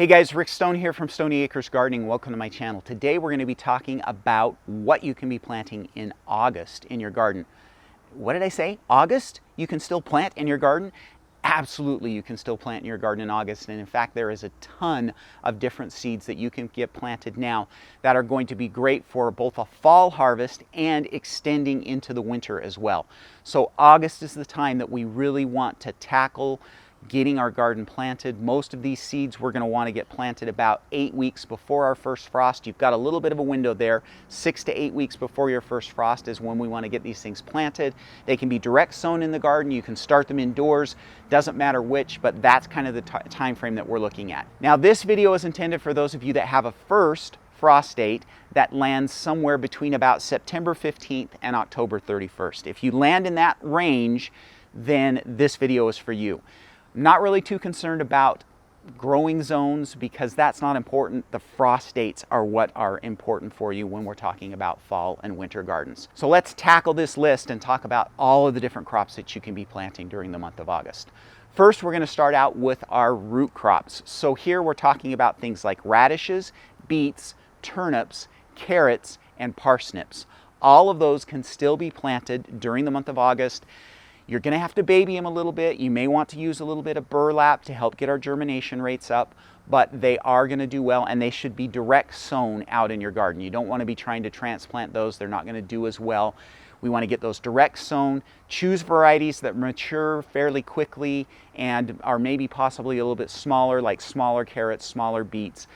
Hey guys, Rick Stone here from Stoney Acres Gardening. Welcome to my channel. Today we're going to be talking about what you can be planting in August in your garden. What did I say? August? You can still plant in your garden? Absolutely, you can still plant in your garden in August. And in fact, there is a ton of different seeds that you can get planted now that are going to be great for both a fall harvest and extending into the winter as well. So August is the time that we really want to tackle getting our garden planted. Most of these seeds we're going to want to get planted about 8 weeks before our first frost. You've got a little bit of a window there. 6 to 8 weeks before your first frost is when we want to get these things planted. They can be direct sown in the garden. You can start them indoors. Doesn't matter which, but that's kind of the time frame that we're looking at. Now this video is intended for those of you that have a first frost date that lands somewhere between about September 15th and October 31st. If you land in that range, then this video is for you. Not really too concerned about growing zones because that's not important. The frost dates are what are important for you when we're talking about fall and winter gardens. So let's tackle this list and talk about all of the different crops that you can be planting during the month of August. First, we're going to start out with our root crops. So here we're talking about things like radishes, beets, turnips, carrots, and parsnips. All of those can still be planted during the month of August. You're going to have to baby them a little bit. You may want to use a little bit of burlap to help get our germination rates up, but they are going to do well, and they should be direct sown out in your garden. You don't want to be trying to transplant those. They're not going to do as well. We want to get those direct sown. Choose varieties that mature fairly quickly and are maybe possibly a little bit smaller, like smaller carrots, smaller beets,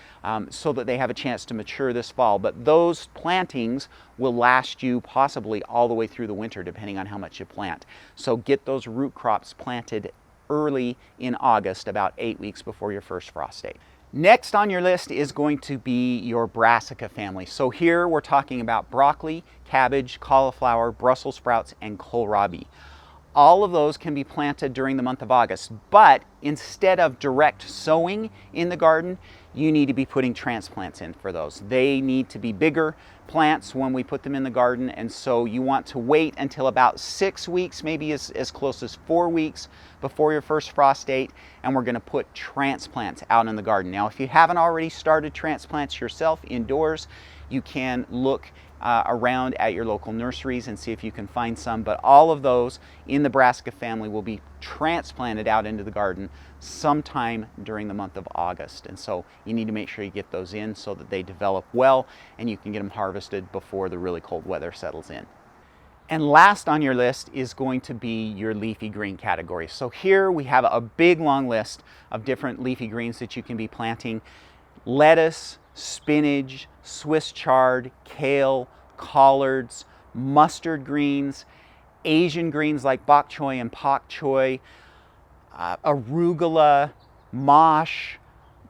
so that they have a chance to mature this fall. But those plantings will last you possibly all the way through the winter, depending on how much you plant. So get those root crops planted early in August, about 8 weeks before your first frost date. Next on your list is going to be your Brassica family. So here we're talking about broccoli, cabbage, cauliflower, Brussels sprouts, and kohlrabi. All of those can be planted during the month of August, but instead of direct sowing in the garden, you need to be putting transplants in for those. They need to be bigger plants when we put them in the garden, and so you want to wait until about 6 weeks, maybe as close as 4 weeks before your first frost date, and we're going to put transplants out in the garden. Now, if you haven't already started transplants yourself indoors, you can look around at your local nurseries and see if you can find some, but all of those in the Brassica family will be transplanted out into the garden sometime during the month of August. And so you need to make sure you get those in so that they develop well and you can get them harvested before the really cold weather settles in. And last on your list is going to be your leafy green category. So here we have a big long list of different leafy greens that you can be planting. Lettuce, spinach, Swiss chard, kale, collards, mustard greens, Asian greens like bok choy and pak choy, arugula, mosh,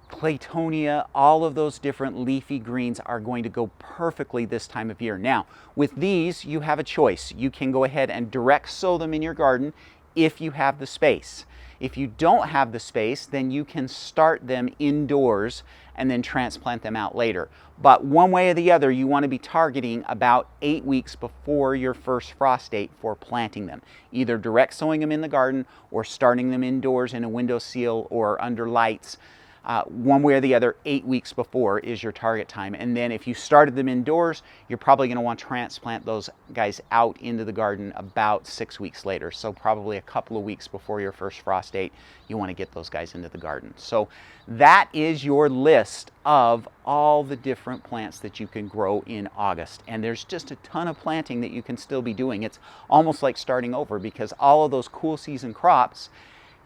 claytonia. All of those different leafy greens are going to go perfectly this time of year. Now, with these, you have a choice. You can go ahead and direct sow them in your garden if you have the space. If you don't have the space, then you can start them indoors and then transplant them out later. But one way or the other, you want to be targeting about 8 weeks before your first frost date for planting them. Either direct sowing them in the garden or starting them indoors in a windowsill or under lights. One way or the other, 8 weeks before is your target time. And then if you started them indoors, you're probably going to want to transplant those guys out into the garden about 6 weeks later. So probably a couple of weeks before your first frost date, you want to get those guys into the garden. So that is your list of all the different plants that you can grow in August. And there's just a ton of planting that you can still be doing. It's almost like starting over because all of those cool season crops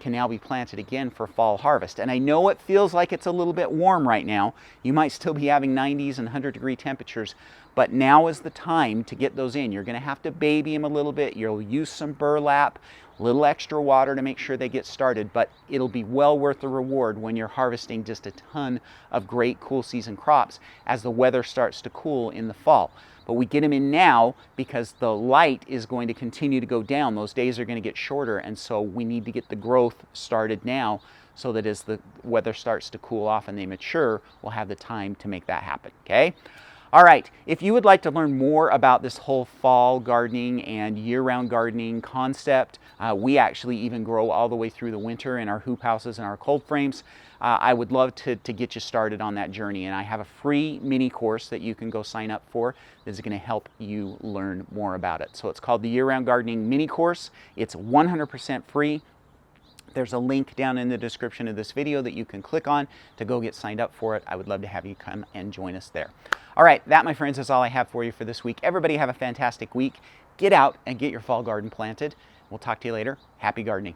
can now be planted again for fall harvest. And I know it feels like it's a little bit warm right now. You might still be having 90s and 100-degree temperatures, but now is the time to get those in. You're going to have to baby them a little bit. You'll use some burlap, a little extra water to make sure they get started, but it'll be well worth the reward when you're harvesting just a ton of great cool season crops as the weather starts to cool in the fall. But we get them in now because the light is going to continue to go down. Those days are going to get shorter, and so we need to get the growth started now so that as the weather starts to cool off and they mature, we'll have the time to make that happen, okay? All right, if you would like to learn more about this whole fall gardening and year-round gardening concept, we actually even grow all the way through the winter in our hoop houses and our cold frames. I would love to get you started on that journey. And I have a free mini course that you can go sign up for that is going to help you learn more about it. So it's called the Year-Round Gardening Mini Course. It's 100% free. There's a link down in the description of this video that you can click on to go get signed up for it. I would love to have you come and join us there. All right, that, my friends, is all I have for you for this week. Everybody have a fantastic week. Get out and get your fall garden planted. We'll talk to you later. Happy gardening.